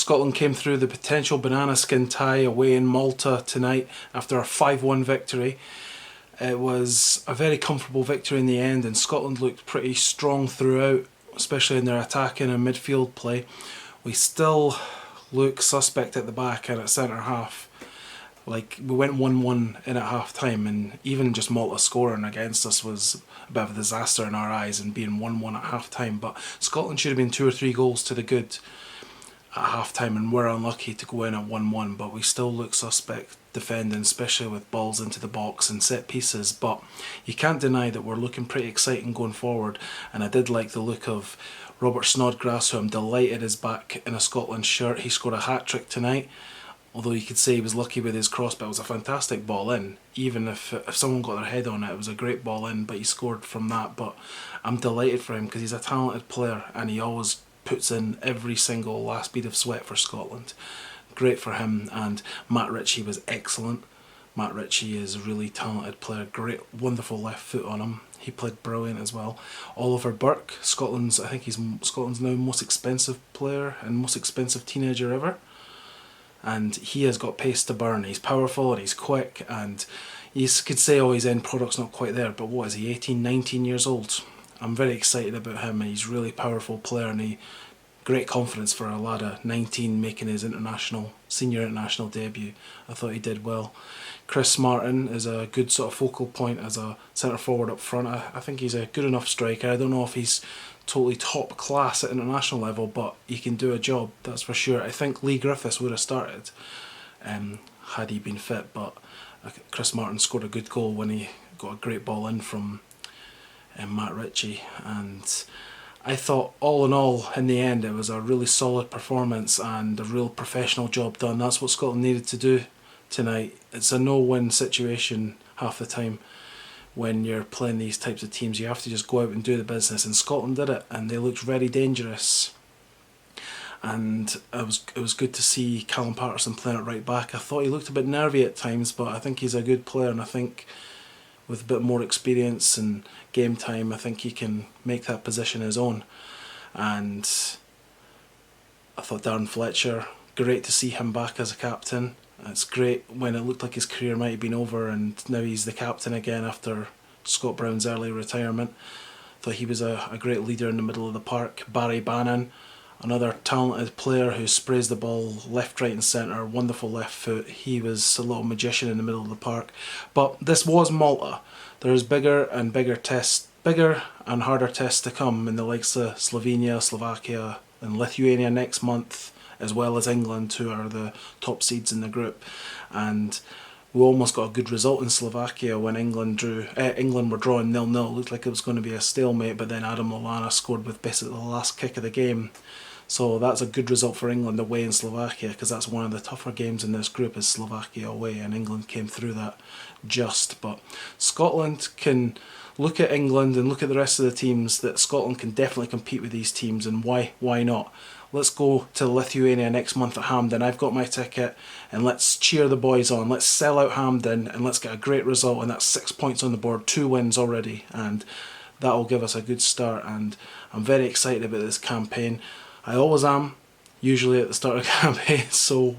Scotland came through the potential banana skin tie away in Malta tonight after a 5-1 victory. It was a very comfortable victory in the end, and Scotland looked pretty strong throughout, especially in their attacking and midfield play. We still look suspect at the back and at centre half. Like, we went 1-1 in at half time, and even just Malta scoring against us was a bit of a disaster in our eyes, and being 1-1 at half time. But Scotland should have been 2 or 3 goals to the good at half time, and we're unlucky to go in at 1-1. But we still look suspect defending, especially with balls into the box and set pieces. But you can't deny that we're looking pretty exciting going forward, and I did like the look of Robert Snodgrass, who I'm delighted is back in a Scotland shirt. He scored a hat-trick tonight. Although you could say he was lucky with his cross, but it was a fantastic ball in. Even if someone got their head on it, it was a great ball in, but he scored from that. But I'm delighted for him because he's a talented player and he always puts in every single last bead of sweat for Scotland. Great for him. And Matt Ritchie was excellent. Matt Ritchie is a really talented player, great, wonderful left foot on him. He played brilliant as well. Oliver Burke, I think he's Scotland's now most expensive player and most expensive teenager ever. And he has got pace to burn. He's powerful and he's quick, and you could say, oh, his end product's not quite there, but what is he, 18, 19 years old? I'm very excited about him, and he's a really powerful player, and great confidence for a lad of 19 making his senior international debut. I thought he did well. Chris Martin is a good sort of focal point as a centre forward up front. I think he's a good enough striker. I don't know if he's totally top class at international level, but he can do a job, that's for sure. I think Lee Griffiths would have started had he been fit, but Chris Martin scored a good goal when he got a great ball in from Matt Ritchie, and I thought all in all, in the end, it was a really solid performance and a real professional job done. That's what Scotland needed to do tonight. It's a no-win situation half the time. When you're playing these types of teams, you have to just go out and do the business, and Scotland did it, and they looked very dangerous. And it was good to see Callum Patterson playing at right back. I thought he looked a bit nervy at times, but I think he's a good player, and I think with a bit more experience and game time, I think he can make that position his own. And I thought Darren Fletcher, great to see him back as a captain. It's great when it looked like his career might have been over, and now he's the captain again after Scott Brown's early retirement. Thought he was a great leader in the middle of the park. Barry Bannon, another talented player who sprays the ball left, right and centre, wonderful left foot. He was a little magician in the middle of the park. But this was Malta. There's bigger and harder tests to come in the likes of Slovenia, Slovakia and Lithuania next month, as well as England, who are the top seeds in the group. And we almost got a good result in Slovakia when England were drawing 0-0. It looked like it was going to be a stalemate, but then Adam Lallana scored with basically the last kick of the game. So that's a good result for England away in Slovakia, because that's one of the tougher games in this group, is Slovakia away, and England came through that just. But Scotland can look at England and look at the rest of the teams, that Scotland can definitely compete with these teams, and why not? Let's go to Lithuania next month at Hampden. I've got my ticket, and let's cheer the boys on. Let's sell out Hampden and let's get a great result, and that's 6 points on the board, 2 wins already, and that will give us a good start. And I'm very excited about this campaign. I always am, usually at the start of campaigns, so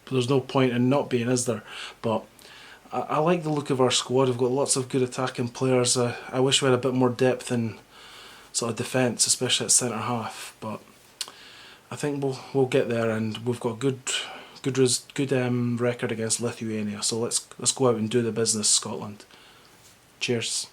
there's no point in not being, is there? But I like the look of our squad. We've got lots of good attacking players. I wish we had a bit more depth in sort of defence, especially at centre half, but I think we'll get there, and we've got a good record against Lithuania. So let's go out and do the business, Scotland. Cheers.